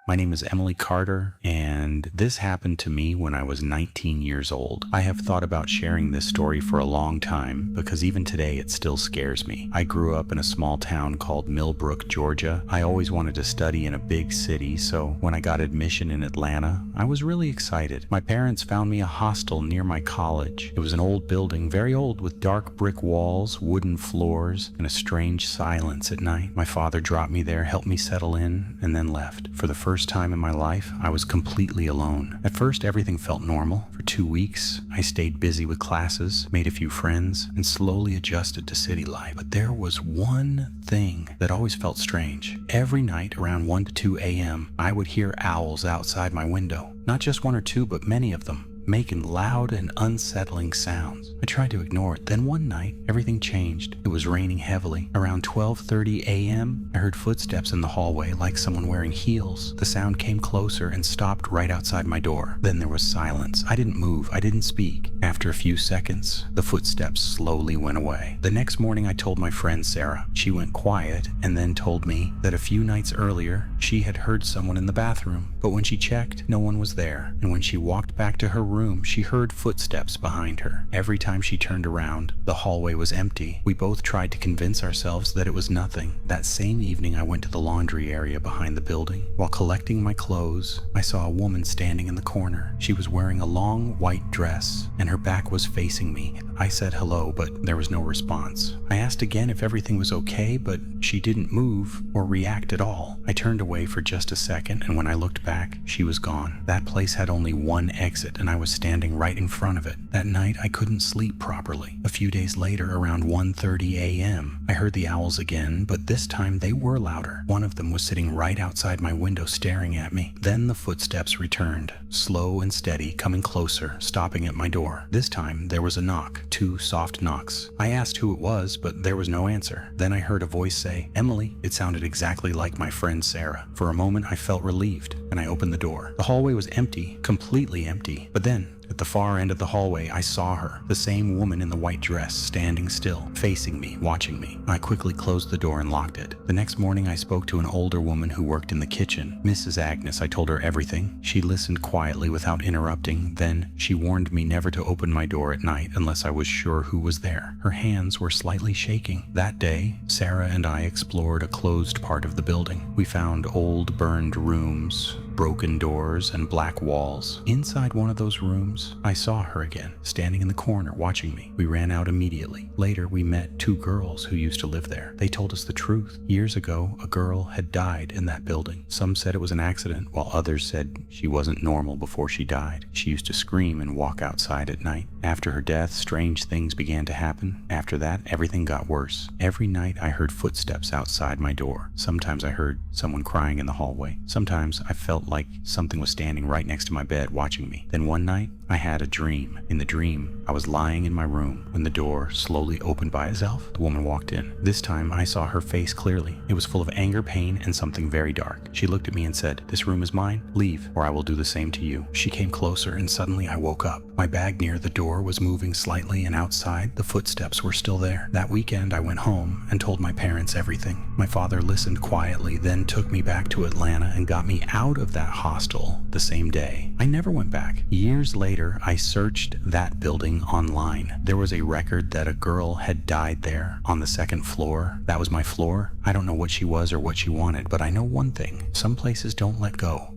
My name is Emily Carter, and this happened to me when I was 19 years old. I have thought about sharing this story for a long time because even today it still scares me. I grew up in a small town called Millbrook, Georgia. I always wanted to study in a big city, so when I got admission in Atlanta, I was really excited. My parents found me a hostel near my college. It was an old building, very old, with dark brick walls, wooden floors, and a strange silence at night. My father dropped me there, helped me settle in, and then left. For the first time in my life, I was completely alone. At first, everything felt normal. For 2 weeks, I stayed busy with classes, made a few friends, and slowly adjusted to city life. But there was one thing that always felt strange. Every night around 1 to 2 a.m., I would hear owls outside my window. Not just one or two, but many of them, making loud and unsettling sounds. I tried to ignore it. Then one night, everything changed. It was raining heavily. Around 12:30 a.m., I heard footsteps in the hallway like someone wearing heels. The sound came closer and stopped right outside my door. Then there was silence. I didn't move. I didn't speak. After a few seconds, the footsteps slowly went away. The next morning, I told my friend Sarah. She went quiet and then told me that a few nights earlier, she had heard someone in the bathroom. But when she checked, no one was there. And when she walked back to her room, she heard footsteps behind her. Every time she turned around, the hallway was empty. We both tried to convince ourselves that it was nothing. That same evening, I went to the laundry area behind the building. While collecting my clothes, I saw a woman standing in the corner. She was wearing a long white dress, and her back was facing me. I said hello, but there was no response. I asked again if everything was okay, but she didn't move or react at all. I turned away for just a second, and when I looked back, she was gone. That place had only one exit, and I was standing right in front of it. That night, I couldn't sleep properly. A few days later, around 1:30 a.m., I heard the owls again, but this time they were louder. One of them was sitting right outside my window staring at me. Then the footsteps returned, slow and steady, coming closer, stopping at my door. This time, there was a knock, 2 soft knocks. I asked who it was, but there was no answer. Then I heard a voice say, "Emily." It sounded exactly like my friend Sarah. For a moment, I felt relieved, and I opened the door. The hallway was empty, completely empty. But then, at the far end of the hallway, I saw her, the same woman in the white dress, standing still, facing me, watching me. I quickly closed the door and locked it. The next morning, I spoke to an older woman who worked in the kitchen. Mrs. Agnes. I told her everything. She listened quietly without interrupting. Then she warned me never to open my door at night unless I was sure who was there. Her hands were slightly shaking. That day, Sarah and I explored a closed part of the building. We found old burned rooms, broken doors, and black walls. Inside one of those rooms, I saw her again, standing in the corner watching me. We ran out immediately. Later, we met 2 girls who used to live there. They told us the truth. Years ago, a girl had died in that building. Some said it was an accident, while others said she wasn't normal before she died. She used to scream and walk outside at night. After her death, strange things began to happen. After that, everything got worse. Every night, I heard footsteps outside my door. Sometimes I heard someone crying in the hallway. Sometimes I felt like something was standing right next to my bed watching me. Then one night, I had a dream. In the dream, I was lying in my room when the door slowly opened by itself. The woman walked in. This time, I saw her face clearly. It was full of anger, pain, and something very dark. She looked at me and said, "This room is mine. Leave, or I will do the same to you." She came closer, and suddenly I woke up. My bag near the door was moving slightly, and outside, the footsteps were still there. That weekend, I went home and told my parents everything. My father listened quietly, then took me back to Atlanta and got me out of that hostel the same day. I never went back. Years later, I searched that building online. There was a record that a girl had died there on the 2nd floor. That was my floor. I don't know what she was or what she wanted, but I know one thing. Some places don't let go.